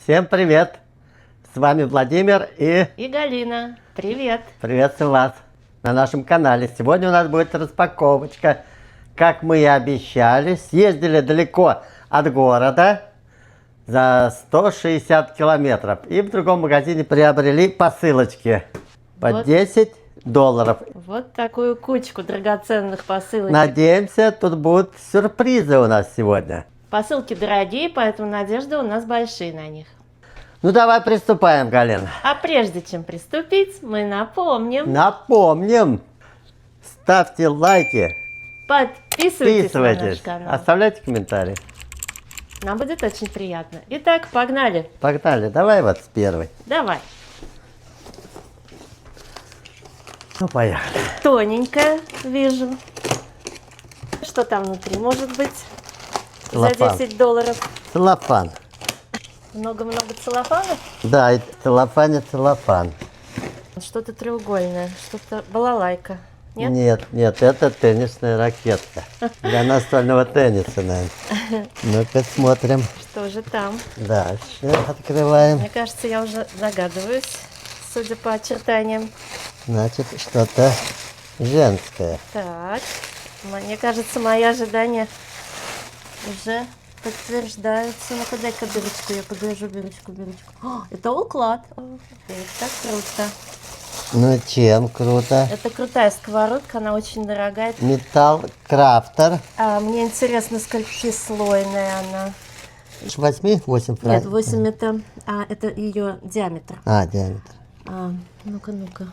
Всем привет! С вами Владимир И Галина. Привет! приветствую вас на нашем канале. Сегодня у нас будет распаковочка. Как мы и обещали, съездили далеко от города, за 160 километров. И в другом магазине приобрели посылочки по Вот. $10. Вот такую кучку драгоценных посылок. Надеемся, тут будут сюрпризы у нас сегодня. Посылки дорогие, поэтому надежды у нас большие на них. Ну давай приступаем, Галина. А прежде чем приступить, мы напомним, Напомним, ставьте лайки, подписывайтесь на наш подписывайтесь, канал. оставляйте комментарии. Нам будет очень приятно. Итак, погнали. Погнали, давай вот с первой. Давай. Ну, поехали. Тоненькая, вижу. Что там внутри может быть? Целлофан. За $10. Целлофан. Много-много целлофана? Да, и целлофан. Что-то треугольное, что-то балалайка. Нет? Нет, это теннисная ракетка. Для настольного тенниса, наверное. Ну-ка смотрим. Что же там? Дальше открываем. Мне кажется, я уже догадываюсь, судя по очертаниям. Значит, что-то женское. Так, мне кажется, мои ожидания уже подтверждаются. Ну-ка, дай-ка дырочку, я погляжу дырочку. О, это уклад. Это круто. Ну, чем круто. Это крутая сковородка, она очень дорогая. Металл Крафтер. Мне интересно, сколькислойная она. 8 Нет, 8 это ее диаметр. Диаметр. Ну-ка.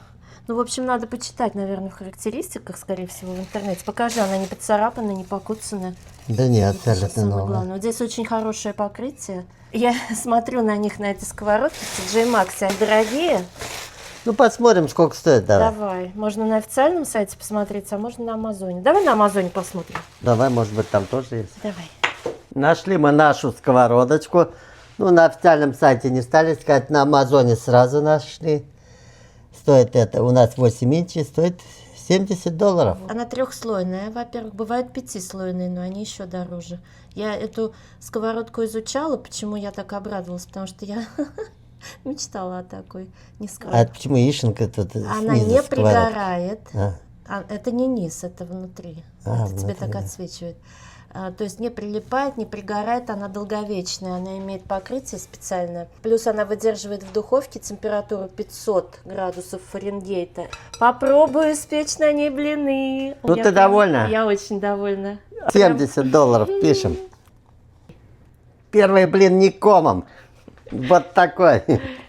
Ну, в общем, надо почитать, наверное, в характеристиках, скорее всего, в интернете. Покажи, она не поцарапана, не покуцана. Да нет, Это же абсолютно самое новое. главное. Вот здесь очень хорошее покрытие. Я смотрю на них, на эти сковородки, TJ Maxx, они дорогие. Ну, посмотрим, сколько стоит. Давай. Можно на официальном сайте посмотреть, а можно на Амазоне. Давай на Амазоне посмотрим. Давай, может быть, там тоже есть. Давай. Нашли мы нашу сковородочку. Ну, на официальном сайте не стали искать, на Амазоне сразу нашли. Стоит это, у нас 8 инчей, стоит $70. Она трехслойная. Во-первых, бывают пятислойные, но они еще дороже. Я эту сковородку изучала, почему я так обрадовалась, потому что я мечтала о такой. Не скрою. А почему яишенка тут Она снизу не сковородка? пригорает. А. Это не низ, это внутри. Это тебе внутри, так да. отсвечивает. То есть не прилипает, не пригорает, она долговечная, она имеет покрытие специальное. Плюс она выдерживает в духовке температуру 500 градусов Фаренгейта. Попробую испечь на ней блины. Ну, ты довольна? Я очень довольна. $70 пишем. Первый блин не комом. Вот такой.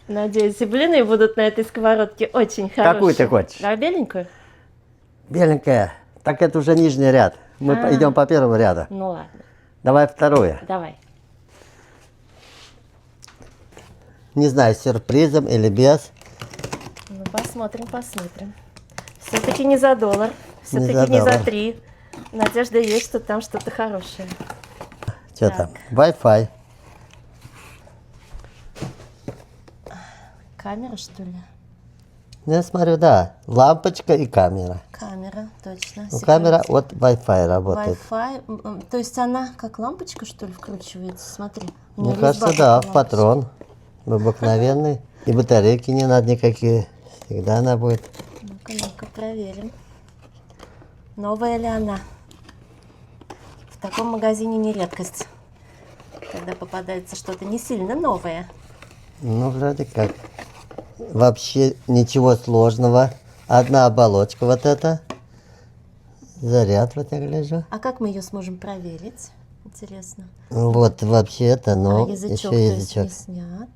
Надеюсь, и блины будут на этой сковородке очень хорошие. Какую ты хочешь? А беленькую? Беленькая. Так это уже нижний ряд. Мы идем по первому ряду. Ну ладно, Давай вторую. давай. Не знаю, с сюрпризом или без. Ну, посмотрим. Все-таки не за $1, все-таки за не за $1. 3. Надежда есть, что там что-то хорошее. Что Так. там? Wi-Fi. Камера, что ли? Я смотрю, да. Лампочка и камера. Камера, точно. Ну, камера от Wi-Fi работает. Wi-Fi. То есть она как лампочка, что ли, вкручивается? Смотри. у нее Мне кажется, резьба да, как в патрон. В обыкновенный. И батарейки не надо никакие. Всегда она будет. лампочка. Ну-ка, проверим. Новая ли она? В таком магазине не редкость, когда попадается что-то не сильно новое. Ну, вроде как. Вообще ничего сложного. Одна оболочка вот эта. Заряд вот я гляжу. А как мы ее сможем проверить? Интересно. Вот вообще это, но Язычок, еще то есть язычок. не снят.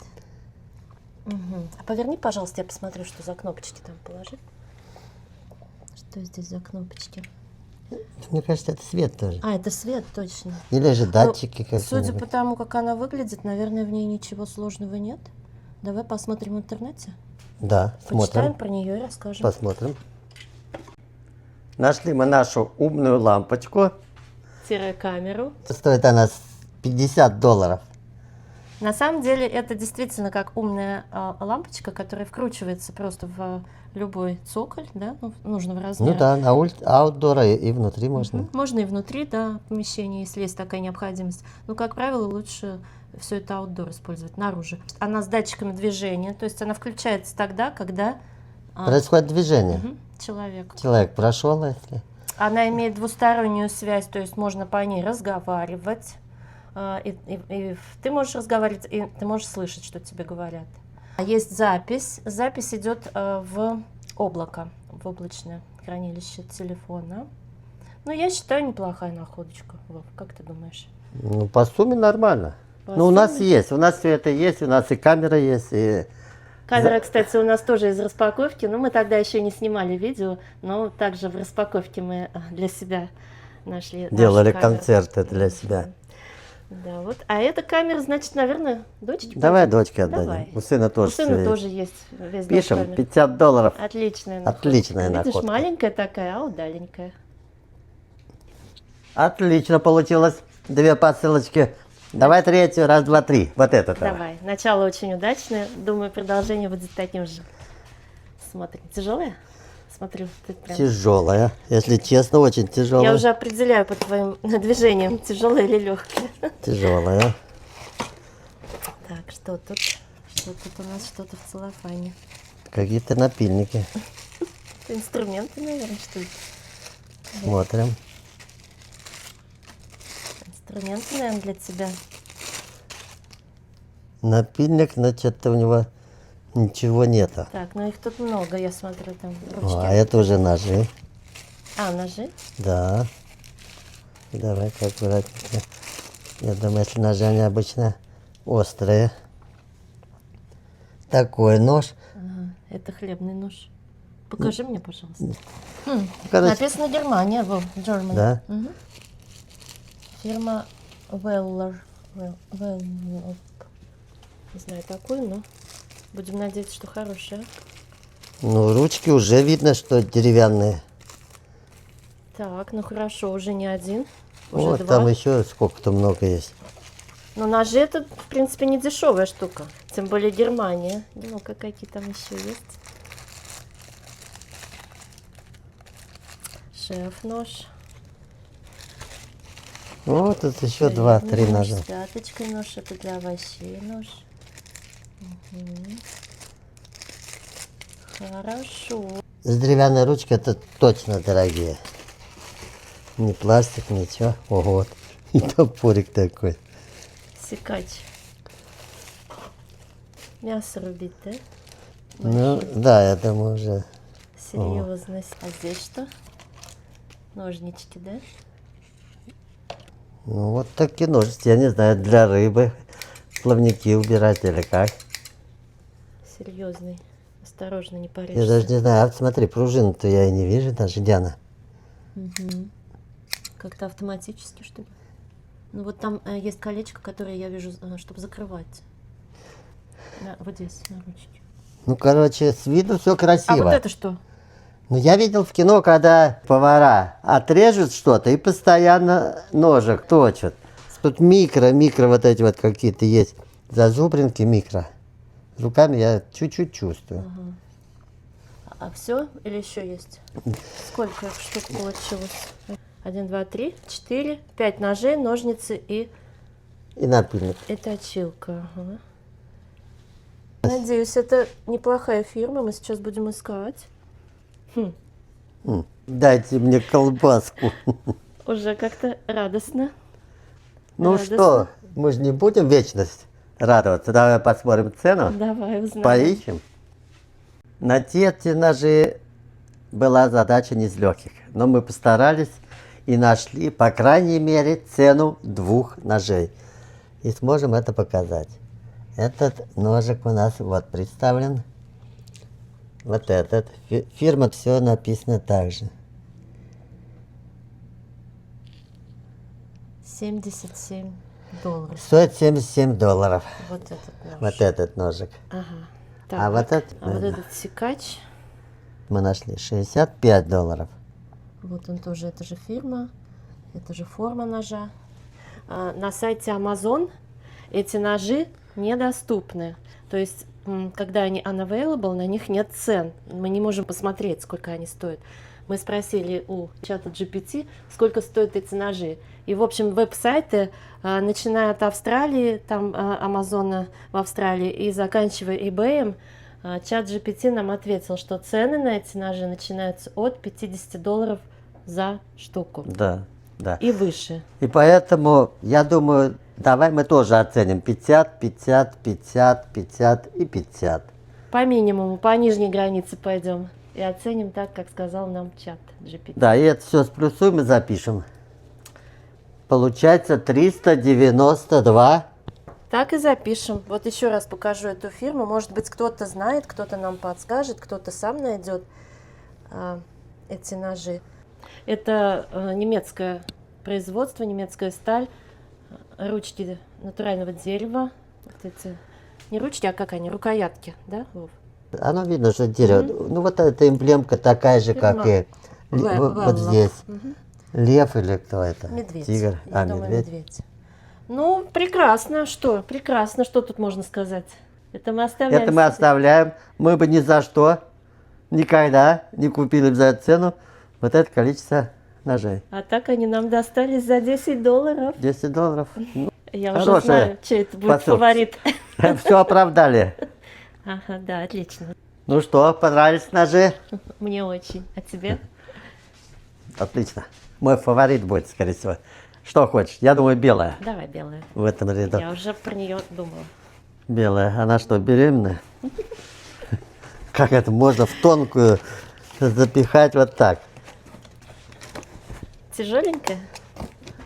А поверни, пожалуйста, я посмотрю, что за кнопочки там положи. Что здесь за кнопочки? Мне кажется, это свет тоже. Это свет, точно. Или же датчики Ну, судя какие-нибудь. по тому, как она выглядит, наверное, в ней ничего сложного нет. Давай посмотрим в интернете. Да, Почитаем смотрим. про нее и расскажем. Посмотрим. Нашли мы нашу умную лампочку. Камеру. Стоит она $50. На самом деле это действительно как умная лампочка, которая вкручивается просто в любой цоколь, да, нужного размера. Ну да, на аутдора и внутри можно. Можно и внутри, да, помещения, если есть такая необходимость. Но, как правило, лучше все это аутдор использовать, наружу. Она с датчиками движения, то есть она включается тогда, когда Происходит движение. человек. Человек прошел, если... Она имеет двустороннюю связь, то есть можно по ней разговаривать. И ты можешь разговаривать, и ты можешь слышать, что тебе говорят. Есть запись. Запись идет в облако, в облачное хранилище телефона. Ну, я считаю, неплохая находочка. Вов, как ты думаешь? Ну, по сумме нормально. По Ну, у нас сумме? есть, у нас все это есть, у нас и камера есть, и... Камера, кстати, у нас тоже из распаковки. Но мы тогда еще не снимали видео, но также в распаковке мы для себя нашли. нашу Делали камеру. концерты для себя. Да, вот. А эта камера, значит, наверное, дочке Давай пойдет? дочке отдадим. Давай. У сына тоже У сына всё тоже есть весь Пишем, камер. $50. Отличная находка. Отличная Видишь, находка. маленькая такая, а удаленькая. Отлично получилось. 2 посылочки. Давай третью, раз, два, три. Вот это. Давай. Начало очень удачное. Думаю, продолжение будет таким же. Смотри. Тяжелая? Смотрю. Ты прям... Тяжелая. Если честно, очень тяжелая. Я уже определяю по твоим движениям, тяжелая или легкая. Тяжелая. Так, что тут? Что тут у нас? Что-то в целлофане. Какие-то напильники. Это инструменты, наверное, что ли? Смотрим. Инструменты, наверное, для тебя. Напильник, значит, у него ничего нету. Так, ну их тут много, я смотрю, там ручки. А это уже ножи. А, ножи? Да. Давай-ка аккуратненько. Я думаю, если ножи, они обычно острые. Такой нож. Ага, это хлебный нож. Покажи мне, пожалуйста. Короче, Написано Германия, Вов, Germany. да. Мгм. Фирма Weller. Weller. Не знаю такую, но будем надеяться, что хорошая. Ну, ручки уже видно, что деревянные. Так, ну хорошо, уже не один, уже Вот, два. там еще сколько-то много есть. Но ножи это, в принципе, не дешевая штука. Тем более Германия. Ну-ка, какие там еще есть. Шеф-нож. Вот тут еще 2-3 Нож ножа. с пяточкой нож. Это для овощей нож. Мгм. Хорошо. С деревянной ручкой это точно дорогие. Не пластик, ничего. Ого, вот. И топорик такой. Секач. Мясо рубить, да? Ну, да, я думаю, уже. Серьезность. А здесь что? Ножнички, да? Ну, вот такие ножички, я не знаю, для рыбы. Плавники убирать или как. Серьезный. Осторожно, не Я порежься. даже не знаю, а смотри, пружину-то я и не вижу даже, Диана. Как-то автоматически, что ли? Ну вот там есть колечко, которое я вижу, чтобы закрывать. Вот здесь, на ручке. Ну, короче, с виду все красиво. А вот это что? Ну, я видел в кино, когда повара отрежут что-то и постоянно ножик точат. Тут микро вот эти вот какие-то есть зазубринки микро. Руками я чуть-чуть чувствую. А все или еще есть? Сколько штук получилось? 1, 2, 3, 4, 5 ножей, ножницы и напильник. точилка. Ага. Надеюсь, это неплохая фирма. Мы сейчас будем искать. Дайте мне колбаску. Уже как-то радостно. Ну Радостно. что, мы же не будем вечность радоваться. Давай посмотрим цену, Давай узнаем. поищем. На те ножи была задача не из легких, но мы постарались и нашли, по крайней мере, цену 2 ножей. И сможем это показать. Этот ножик у нас вот представлен. Вот этот. Фирма, все написано так же. $77. Стоит $77. Вот этот нож. Вот этот ножик. Ага. А вот этот, А вот этот секач. мы нашли $65. Вот он тоже, это же фирма, это же форма ножа. На сайте Amazon эти ножи недоступны. То есть, когда они unavailable, на них нет цен. Мы не можем посмотреть, сколько они стоят. Мы спросили у чата GPT, сколько стоят эти ножи. И, в общем, веб-сайты, начиная от Австралии, там Амазона в Австралии, и заканчивая eBay, чат GPT нам ответил, что цены на эти ножи начинаются от $50 за штуку Да, да. и выше. И поэтому, я думаю, давай мы тоже оценим 50, 50, 50, 50 и 50. По минимуму, по нижней границе пойдем и оценим так, как сказал нам чат GPT. Да, и это все сплюсуем и запишем. Получается 392. Так и запишем. Вот еще раз покажу эту фирму. Может быть, кто-то знает, кто-то нам подскажет, кто-то сам найдет эти ножи. Это немецкое производство, немецкая сталь, ручки натурального дерева. Вот эти, не ручки, а как они, рукоятки, да, Вов? Оно видно, что дерево. Ну вот эта эмблемка такая же, как и вот здесь. Лев или кто это? Медведь. Тигр. Я думаю, медведь. Ну, прекрасно. Что? Прекрасно. Что тут можно сказать? Это мы оставляем. Это мы оставляем. Мы бы ни за что, никогда не купили бы за эту цену вот это количество ножей. А так они нам достались за $10. $10. Ну, Я уже хорошая знаю, чей это будет посылка. фаворит. все оправдали. Ага, да, отлично. Ну что, понравились ножи? Мне очень. А тебе? Отлично. Мой фаворит будет, скорее всего. Что хочешь? Я думаю, белая Давай белую. в этом ряду. Я уже про нее думала. Белая. Она что, беременная? Как это можно в тонкую запихать вот так? Тяжеленькая?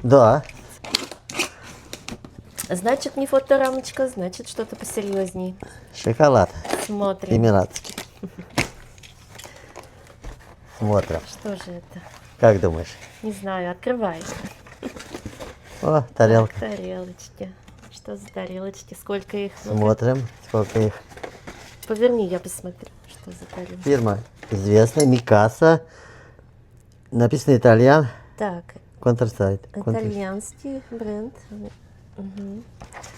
Да. Значит, не фоторамочка, значит, что-то посерьезней. Шоколад. Смотрим. Эмиратский. Смотрим. Что же это? Как думаешь? Не знаю, открывай. О, тарелка. Тарелочки. Что за тарелочки? Сколько их? Ну-ка, Смотрим, сколько их. поверни, я посмотрю, что за тарелки. Фирма известная, Микаса. Написано итальян. Так, Контрсайт. итальянский бренд. Мгм.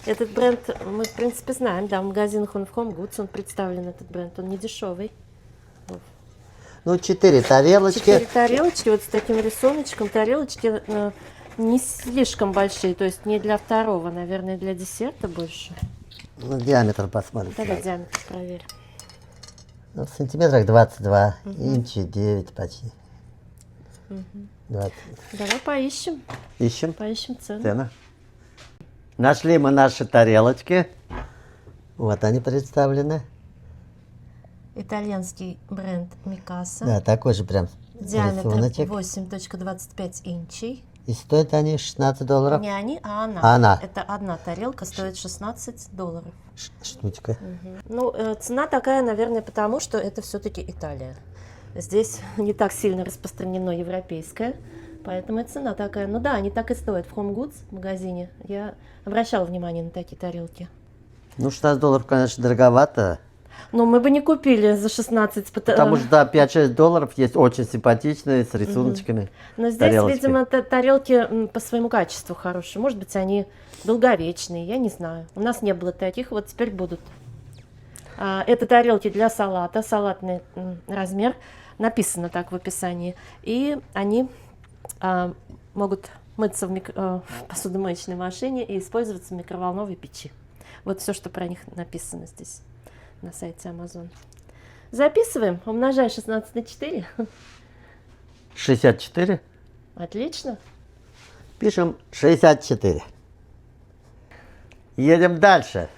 Этот бренд мы, в принципе, знаем, да, в магазинах он в Home Goods, он представлен, этот бренд, он не дешевый. Ну, 4 тарелочки. 4 тарелочки, вот с таким рисуночком, тарелочки не слишком большие, то есть не для второго, наверное, для десерта больше. Ну, диаметр посмотрим. Давай диаметр проверь. Ну, в сантиметрах 22, инчи 9 почти. 20. Давай поищем, Ищем поищем цену. цену. Нашли мы наши тарелочки. Вот они представлены. Итальянский бренд Микаса. Да, такой же прям Диаметр рисуночек. 8,25 инчей. И стоят они $16. Не они, а она. Она. Это одна тарелка, стоит $16. Штучка. Ну, цена такая, наверное, потому что это все-таки Италия. Здесь не так сильно распространено европейское, поэтому и цена такая. Ну да, они так и стоят в Home Goods магазине. Я обращала внимание на такие тарелки. Ну, $16, конечно, дороговато. Но мы бы не купили за 16, Потому что, да, $5-6 есть очень симпатичные, с рисуночками. Но здесь, тарелочки. видимо, тарелки по своему качеству хорошие. Может быть, они долговечные, я не знаю. У нас не было таких, вот теперь будут. Это тарелки для салата, салатный размер. Написано так в описании. И они могут мыться в посудомоечной машине и использоваться в микроволновой печи. Вот все, что про них написано здесь на сайте Amazon. Записываем, умножай 16 на 4. 64. Отлично. Пишем 64. Едем дальше.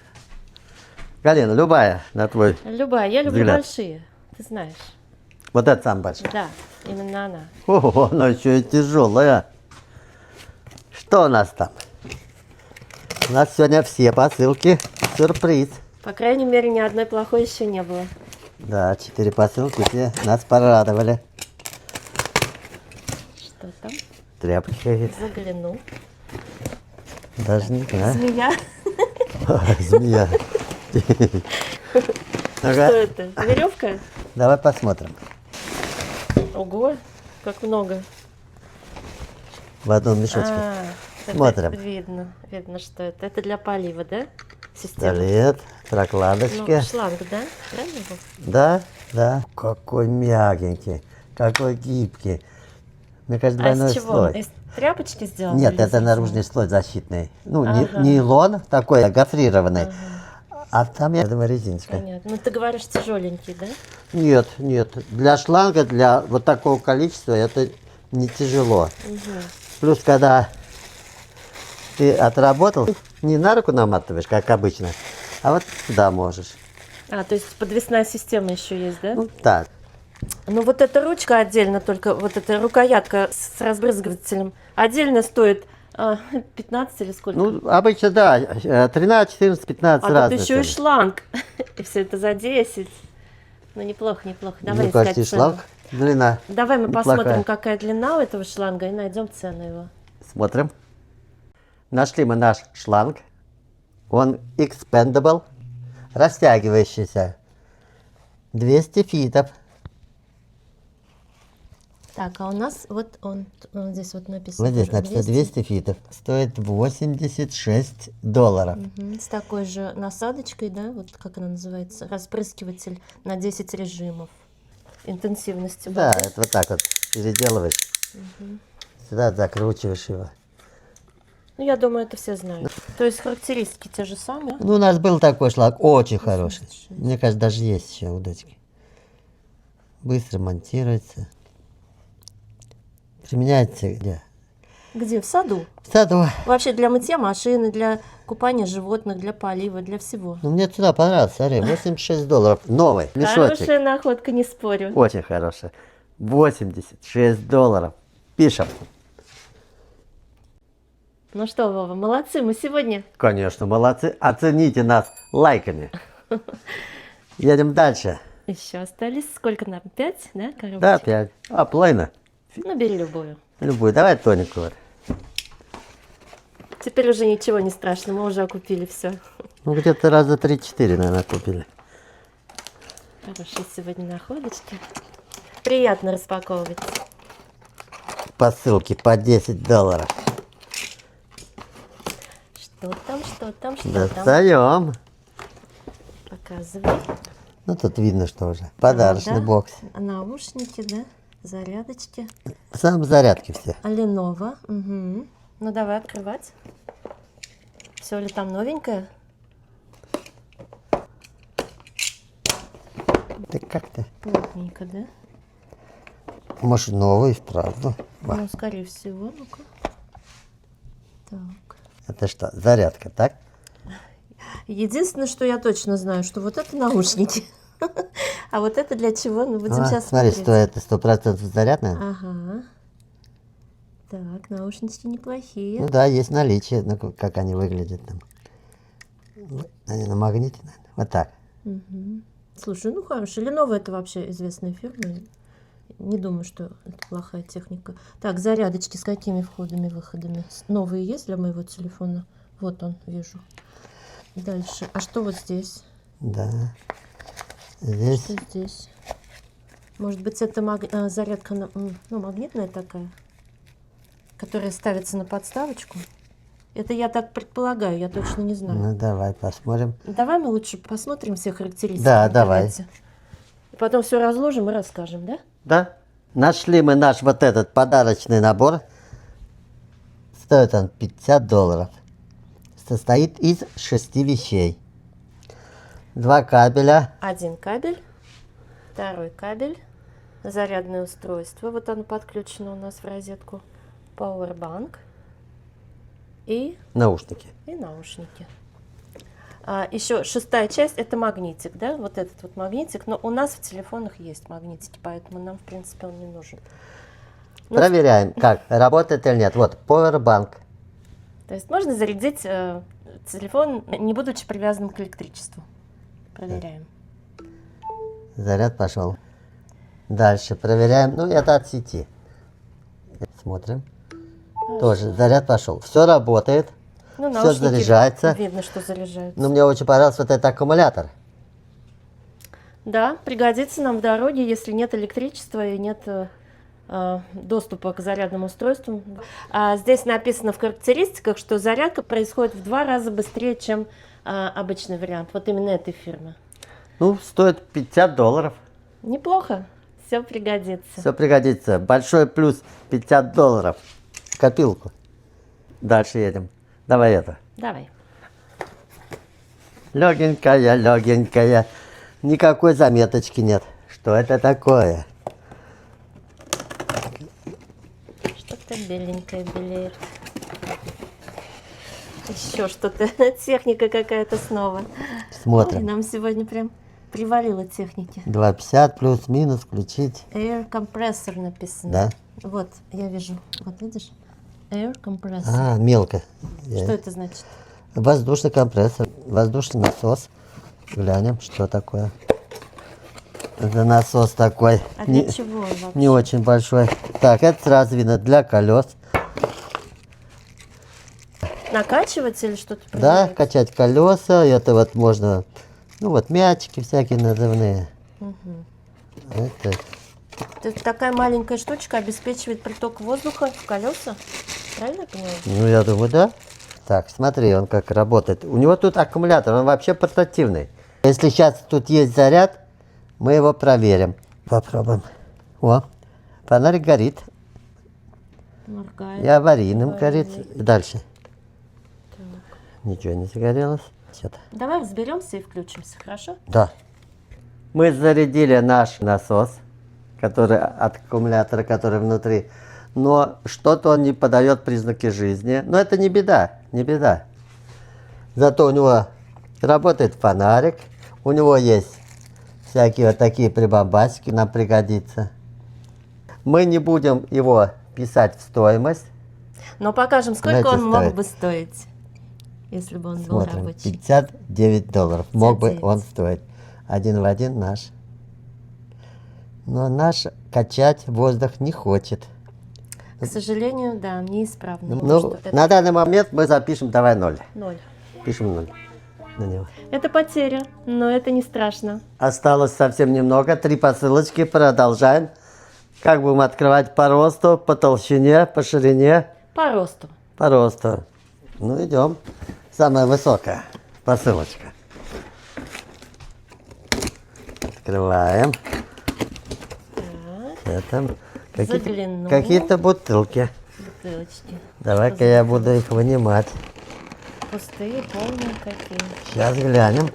Галина, любая на твой. Любая, я люблю взгляд. большие, ты знаешь. Вот это самая большая. Да, именно она. Ого, она еще и тяжелая. Что у нас там? У нас сегодня все посылки. Сюрприз. По крайней мере, ни одной плохой еще не было. Да, 4 посылки, все нас порадовали. Что там? Тряпки какие-то. Загляну. Даже не знаю. Змея. Змея. Что Ага. это? Веревка? Давай посмотрим. Ого, как много. В одном мешочке. Это Смотрим. видно, что это. Это для полива, да? Система. Пистолет, Ну, прокладочки. шланг, да? Правильно был? Да, да. Какой мягенький. Какой гибкий. Мне кажется, А из двойной чего? слой. Из тряпочки сделан? Нет, или из это резины? наружный слой защитный. Ну, Ага. нейлон такой гофрированный. А там, я думаю, резиночка. Понятно. Ну ты говоришь тяжеленький, да? Нет, нет. Для шланга, для вот такого количества это не тяжело. Плюс, когда ты отработал, не на руку наматываешь, как обычно, а вот сюда можешь. А, то есть подвесная система еще есть, да? Ну, так. Ну вот эта ручка отдельно, только вот эта рукоятка с разбрызгивателем отдельно стоит 15 или сколько? Ну, обычно, да, 13, 14, 15 а разные тут еще и цены. шланг. И все это за 10. Ну неплохо, неплохо. Давай Мне искать кажется, и цену. шланг, длина Давай мы неплохая. посмотрим, какая длина у этого шланга, и найдем цену его. Смотрим. Нашли мы наш шланг. Он expandable, растягивающийся. 200 фитов. Так, а у нас вот он здесь вот написано. Вот здесь тоже написано 200 фитов. Стоит $86. Мгм. С такой же насадочкой, да, вот как она называется, распрыскиватель на 10 режимов интенсивности. Да, воды. это вот так вот переделываешь. Сюда закручиваешь его. Ну, я думаю, это все знают. То есть характеристики те же самые. Ну, у нас был такой шланг, очень хороший. Мне кажется, даже есть еще у дочки. Быстро монтируется. Применяется где? Где? В саду. В саду. Вообще для мытья машины, для купания животных, для полива, для всего. Ну, мне сюда понравилось, смотри, $86. Новый мешочек. Хорошая находка, не спорю. Очень хороший. $86. Пишем. Ну что, Вова, молодцы, мы сегодня... Конечно, молодцы. Оцените нас лайками. Едем дальше. Еще остались сколько нам? 5, да, коробочек? Да, 5. А, плейна. Ну, бери любую. Любую. Давай тониковую. Теперь уже ничего не страшно, мы уже окупили все. Ну, где-то раза 3-4, наверное, купили. Хорошие сегодня находочки. Приятно распаковывать. По ссылке по $10. Что там, что там, что там? Достаем. Показывай. Ну, тут видно, что уже. Подарочный Да? бокс. Наушники, да? Зарядочки. Сам зарядки все. А Lenovo. Угу. Ну, давай открывать. Все ли там новенькое? Ты как-то. Плотненько, да? Может, новый, вправду. Ну, скорее всего. Ну-ка. Так. Это что, зарядка, так? Единственное, что я точно знаю, что вот это наушники. А вот это для чего? Ну, будем сейчас смотри, смотреть. что это 100% зарядная. Ага. Так, наушнички неплохие. Ну да, есть наличие, ну, как они выглядят там. Они на магните, наверное. Вот так. Мгм. Слушай, ну хорошо. Lenovo это вообще известная фирма. Не думаю, что это плохая техника. Так, зарядочки с какими входами, выходами? Новые есть для моего телефона? Вот он, вижу. Дальше. А что вот здесь? Да. Здесь Что здесь? Может быть, это зарядка ну, магнитная такая, которая ставится на подставочку? Это я так предполагаю, я точно не знаю. ну давай посмотрим. Давай мы лучше посмотрим все характеристики. Да, в давай. интернете. И потом все разложим и расскажем, да? Да. Нашли мы наш вот этот подарочный набор. Стоит он $50. Состоит из 6 вещей. 2 кабеля. Один кабель, второй кабель, зарядное устройство. Вот оно подключено у нас в розетку. Powerbank и Наушники. наушники. Еще шестая часть это магнитик, да? Вот этот вот магнитик. Но у нас в телефонах есть магнитики, поэтому нам, в принципе, он не нужен. Ну, Проверяем, как работает или нет. Вот, Powerbank. То есть можно зарядить телефон, не будучи привязанным к электричеству. Проверяем. Заряд пошел. Дальше проверяем. Ну, это от сети. Смотрим. Тоже заряд пошел. Все работает. Ну, Все наушники заряжается. видно, что заряжаются. Но мне очень понравился вот этот аккумулятор. Да, пригодится нам в дороге, если нет электричества и нет доступа к зарядным устройствам. Здесь написано в характеристиках, что зарядка происходит в 2 раза быстрее, чем обычный вариант. Вот именно этой фирмы. Ну, стоит $50. Неплохо. Все пригодится. Все пригодится. Большой плюс $50 в копилку. Дальше едем. Давай это. Давай. Легенькая, легенькая. Никакой заметочки нет. Что это такое? Что-то беленькое белеет. Еще что-то. Техника какая-то снова. Ой, Смотрим. нам сегодня прям привалило техники. 2,50 плюс-минус включить. Air compressor написано. Да. Вот, я вижу. Вот видишь? Air compressor. А, мелко. Что это значит? Воздушный компрессор, воздушный насос. Глянем, что такое. Это насос такой. А для чего вообще? Не очень большой. Так, это сразу видно для колес. Накачивать или что-то? Да, проверять? качать колеса. Это вот можно, ну вот мячики всякие назывные. Это, То есть такая маленькая штучка обеспечивает приток воздуха в колеса? Правильно я поняла? ну я думаю, да. Так, смотри, он как работает. У него тут аккумулятор, он вообще портативный. Если сейчас тут есть заряд, мы его проверим. Попробуем. О, фонарик горит. Моргает. И аварийным горит. И дальше. Ничего не загорелось. Что-то. Давай разберемся и включимся, хорошо? Да. Мы зарядили наш насос, который от аккумулятора, который внутри. Но что-то он не подает признаки жизни. Но это не беда, не беда. Зато у него работает фонарик. У него есть всякие вот такие прибамбасики, нам пригодится. Мы не будем его писать в стоимость. Но покажем, сколько Знаете, он мог стоит? бы стоить, если бы он был Смотрим, рабочий. $59 мог бы 59. он стоить. Один в один наш. Но наш качать воздух не хочет. К сожалению, да, неисправно. Ну, Что это на данный момент мы запишем, давай 0. 0. Пишем 0 на него. Это потеря, но это не страшно. Осталось совсем немного. 3 посылочки. Продолжаем. Как будем открывать по росту, по толщине, по ширине, По росту. по росту. Ну, идем. Самая высокая посылочка. Открываем. Это Заглянул. какие-то бутылки. Бутылочки. Давай-ка я буду их вынимать. Пустые, полные какие. Сейчас глянем.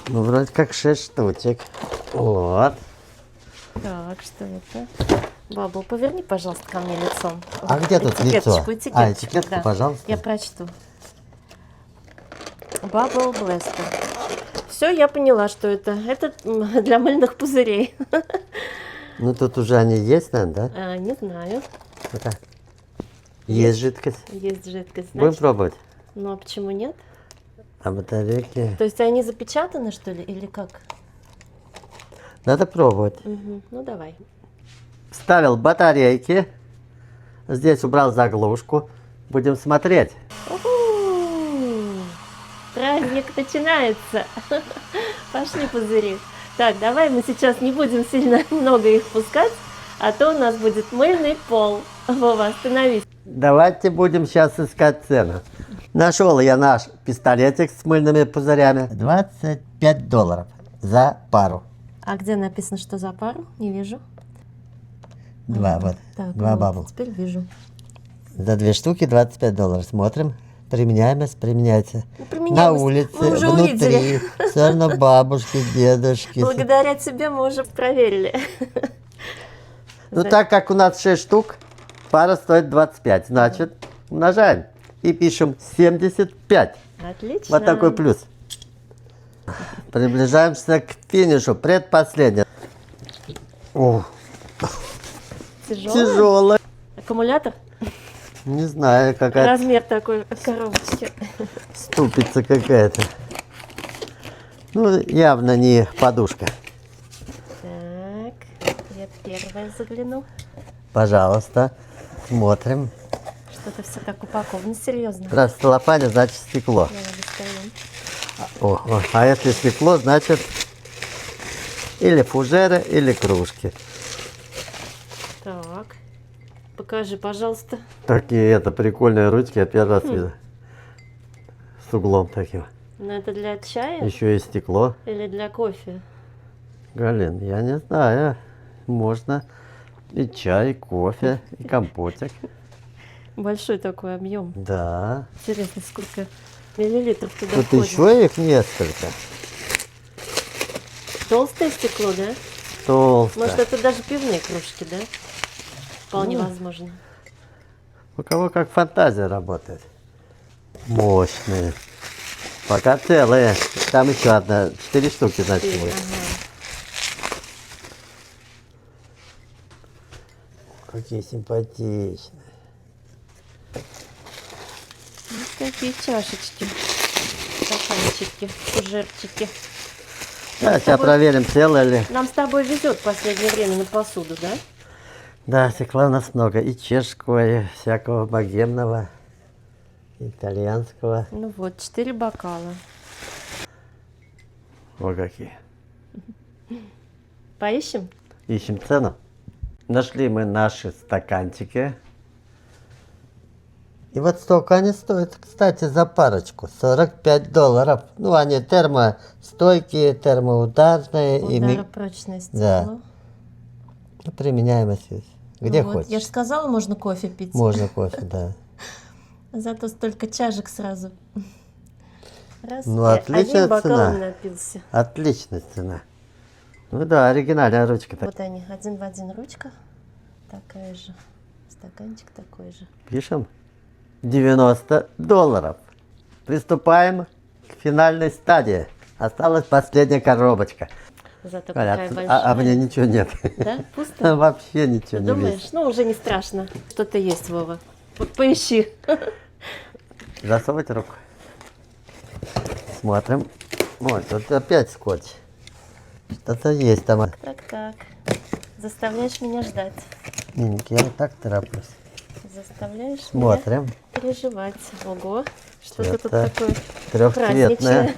Ну, вроде как 6 штучек. Вот. Так, что это? Бабл, поверни, пожалуйста, ко мне лицом. А где тут лицо? Этикеточку, А, этикетку, пожалуйста. Я прочту. Bubble Blaster. Все, я поняла, что это. Это для мыльных пузырей. Ну, тут уже они есть, наверное, да? Не знаю. Ну-ка. Есть жидкость. Есть жидкость. Будем Значит, пробовать. ну а почему нет? А батарейки? То есть они запечатаны, что ли, или как? Надо пробовать. Мгм. Ну давай. Вставил батарейки. Здесь убрал заглушку. Будем смотреть. У-ху! Праздник начинается. Пошли пузыри. Так, давай мы сейчас не будем сильно много их пускать, а то у нас будет мыльный пол. Вова, остановись. Давайте будем сейчас искать цену. Нашел я наш пистолетик с мыльными пузырями. $25 за пару. А где написано, что за пару? Не вижу. Два, вот. Так, Два вот, бабл. теперь вижу. За 2 штуки $25. Смотрим. Применяемость применяется. Ну, применяемость. На улице, Мы уже внутри. увидели. Все равно бабушки, дедушки. Благодаря тебе мы уже проверили. Ну, так как у нас 6 штук, пара стоит 25. Значит, умножаем. И пишем 75. Отлично. Вот такой плюс. Приближаемся к финишу. Предпоследний. О, Тяжелый. тяжелый. Аккумулятор? Не знаю, какая Размер такой коробочки. ступица какая-то. Ну, явно не подушка. Так, я первая загляну. Пожалуйста, смотрим. Что-то все так упаковано, серьезно. Раз в целлофане, значит стекло. Давай достаем. А если стекло, значит или фужеры, или кружки. Так, покажи, пожалуйста. Такие прикольные ручки, я первый раз вижу. С углом таким. Ну, это для чая Еще и стекло. или для кофе? Галин, я не знаю. можно и чай, и кофе, и компотик. Большой такой объем. Да. Интересно, сколько миллилитров туда Тут входит. еще их несколько. Толстое стекло, да? Толсто. Может, это даже пивные кружки, да? Вполне Ну. возможно. У кого как фантазия работает. Мощные. Пока целые. Там еще одна. 4 штуки, значит, Ага. будет. Какие симпатичные. Вот такие чашечки, стаканчики, фужерчики. Да, сейчас проверим, целые ли. Нам с тобой везет в последнее время на посуду, да? Да, стекла у нас много. И чешского, и всякого богемного, итальянского. Ну вот, 4 бокала. Вот какие. Поищем? Ищем цену. Нашли мы наши стаканчики. И вот столько они стоят, кстати, за парочку. $45. Ну, они термостойкие, термоударные. и Ударопрочное стекло. Да. Ну, применяемость есть. Где Ну вот, хочешь. я же сказала, можно кофе пить. Можно кофе, да. Зато столько чашек сразу. Раз, Ну, и отличная одним бокалом цена. напился. Отличная цена. Ну да, оригинальная ручка-то. Вот они, один в один ручка. Такая же. Стаканчик такой же. Пишем. $90. Приступаем к финальной стадии. Осталась последняя коробочка. Зато Галя, какая а большая. мне ничего нет. Да? Пусто? Вообще ничего Ты не думаешь? весит. Ну, уже не страшно. Что-то есть, Вова. Поищи. Засовывать руку. Смотрим. Ой, тут опять скотч. Что-то есть там. Так. Заставляешь меня ждать. Минки, я вот так тороплюсь. Заставляешь Смотрим. меня переживать. Ого, что-то тут Это такое трехцветная. праздничное.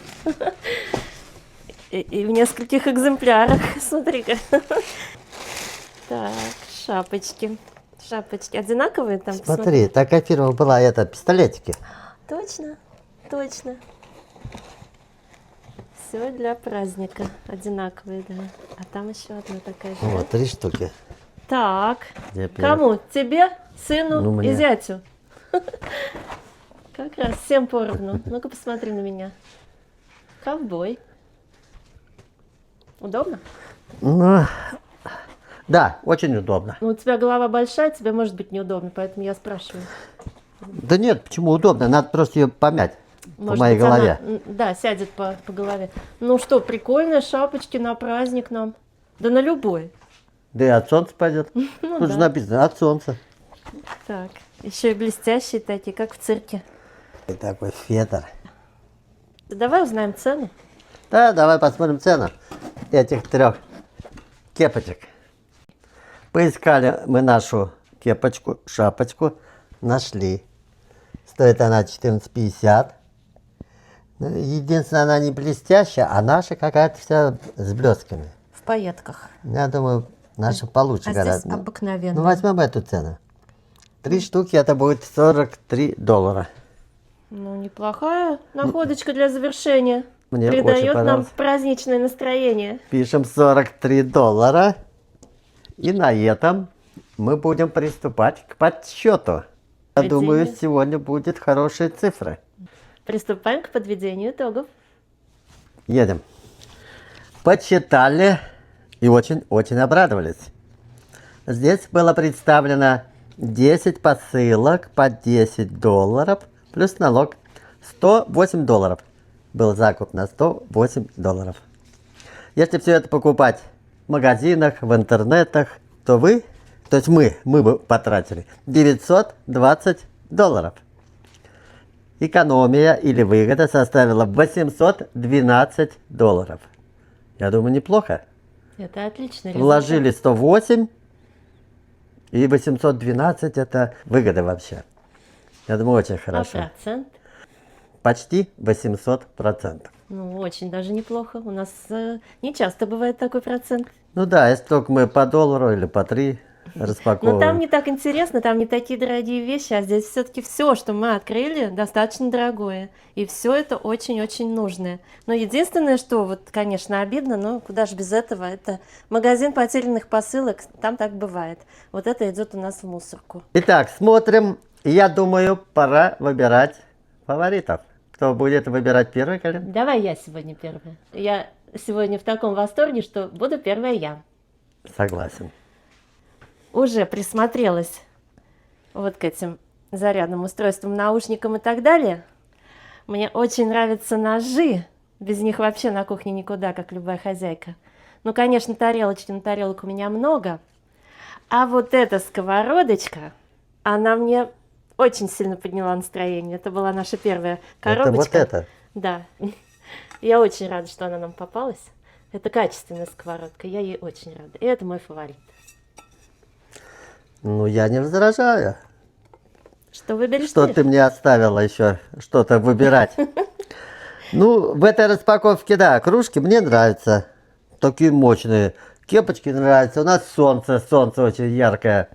И в нескольких экземплярах. Смотри-ка. Так, шапочки. Шапочки одинаковые там? Смотри, такая фирма была, это пистолетики. Точно. Все для праздника. Одинаковые, да. А там еще одна такая же. Вот, 3 штуки. Так. Где первый? Кому? Тебе, сыну Ну, и мне. зятю? Как раз всем поровну. Ну-ка посмотри на меня. Ковбой. Удобно? Ну, да, очень удобно. Ну, у тебя голова большая, тебе может быть неудобно, поэтому я спрашиваю. Да нет, почему удобно? Надо просто ее помять по Может моей быть, она, голове. да, сядет по голове. Ну что, прикольные шапочки на праздник нам. Да на любой. Да и от солнца пойдет. Ну Тут же да. написано от солнца. Так, еще и блестящие такие, как в цирке. И такой фетр. Давай узнаем цену. Да, давай посмотрим цену этих 3 кепочек. Поискали мы нашу кепочку, шапочку, нашли. Стоит она 14,50. Ну, единственное, она не блестящая, а наша какая-то вся с блестками. В пайетках. Я думаю, наша получше А здесь гораздо. обыкновенная. Ну, возьмем эту цену. 3 штуки, это будет $43. Ну, неплохая находочка для завершения. Мне очень Придает нам понравилось. праздничное настроение. Пишем $43. И на этом мы будем приступать к подсчету. Я Подведение. думаю, сегодня будет хорошие цифры. Приступаем к подведению итогов. Едем. Подсчитали и очень-очень обрадовались. Здесь было представлено 10 посылок по $10, плюс налог $108. Был закуп на $108. Если все это покупать в магазинах, в интернетах, то вы, то есть мы бы потратили $920. Экономия или выгода составила $812. Я думаю, неплохо. Это отличный результат. Вложили 108 и 812 это выгода вообще. Я думаю, очень А хорошо. процент? Почти 800%. Ну, очень даже неплохо. У нас не часто бывает такой процент. Ну да, если только мы по $1 или по 3, Но распаковываем. там не так интересно, там не такие дорогие вещи, а здесь все-таки все, что мы открыли, достаточно дорогое. И все это очень-очень нужное. Но единственное, что, вот, конечно, обидно, но куда же без этого, это магазин потерянных посылок, там так бывает. Вот это идет у нас в мусорку. Итак, смотрим. Я думаю, пора выбирать фаворитов. Кто будет выбирать первый, Галин? Давай я сегодня первая. Я сегодня в таком восторге, что буду первая я. Согласен. Уже присмотрелась вот к этим зарядным устройствам, наушникам и так далее. Мне очень нравятся ножи. Без них вообще на кухне никуда, как любая хозяйка. Ну, конечно, тарелочки на тарелок у меня много. А вот эта сковородочка, она мне очень сильно подняла настроение. Это была наша первая коробочка. Это вот это. Да. Я очень рада, что она нам попалась. Это качественная сковородка. Я ей очень рада. И это мой фаворит. Ну, я не возражаю. Что выберешь Что ты мне оставила еще что-то выбирать? Ну, в этой распаковке, да, кружки мне нравятся. Такие мощные. Кепочки нравятся. У нас солнце очень яркое.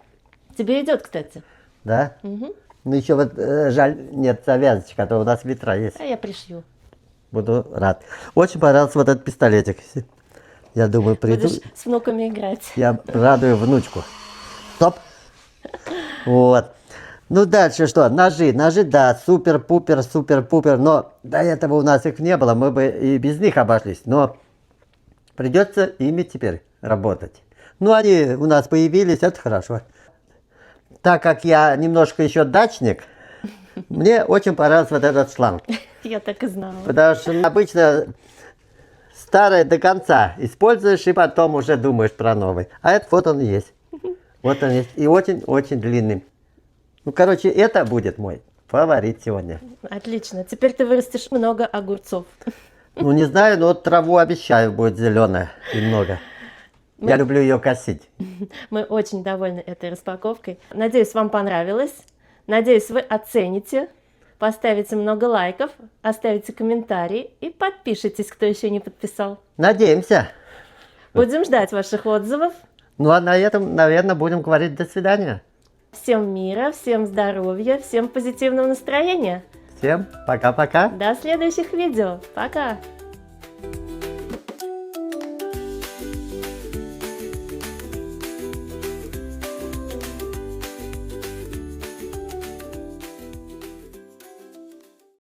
Тебе идет, кстати. Да? Мгм. Ну, еще вот жаль, нет завязочки, а то у нас ветра есть. А я пришью. Буду рад. Очень понравился вот этот пистолетик. Я думаю, приду, Будешь с внуками играть. я радую внучку. Стоп. Вот. Ну, дальше что? Ножи. Ножи, да, супер-пупер, супер-пупер. Но до этого у нас их не было, мы бы и без них обошлись. Но придется ими теперь работать. Ну, они у нас появились, это хорошо. Так как я немножко еще дачник, мне очень понравился вот этот шланг. Я так и знала. Потому что обычно старый до конца используешь и потом уже думаешь про новый. А это вот он есть. Вот он есть. И очень-очень длинный. Ну, короче, это будет мой фаворит сегодня. Отлично. Теперь ты вырастешь много огурцов. Ну, не знаю, но вот траву обещаю, будет зеленая и много. Я люблю ее косить. Мы очень довольны этой распаковкой. Надеюсь, вам понравилось. Надеюсь, вы оцените, поставите много лайков, оставите комментарии и подпишитесь, кто еще не подписал. Надеемся. Будем ждать ваших отзывов. Ну, а на этом, наверное, будем говорить до свидания. Всем мира, всем здоровья, всем позитивного настроения. Всем пока-пока. До следующих видео. Пока!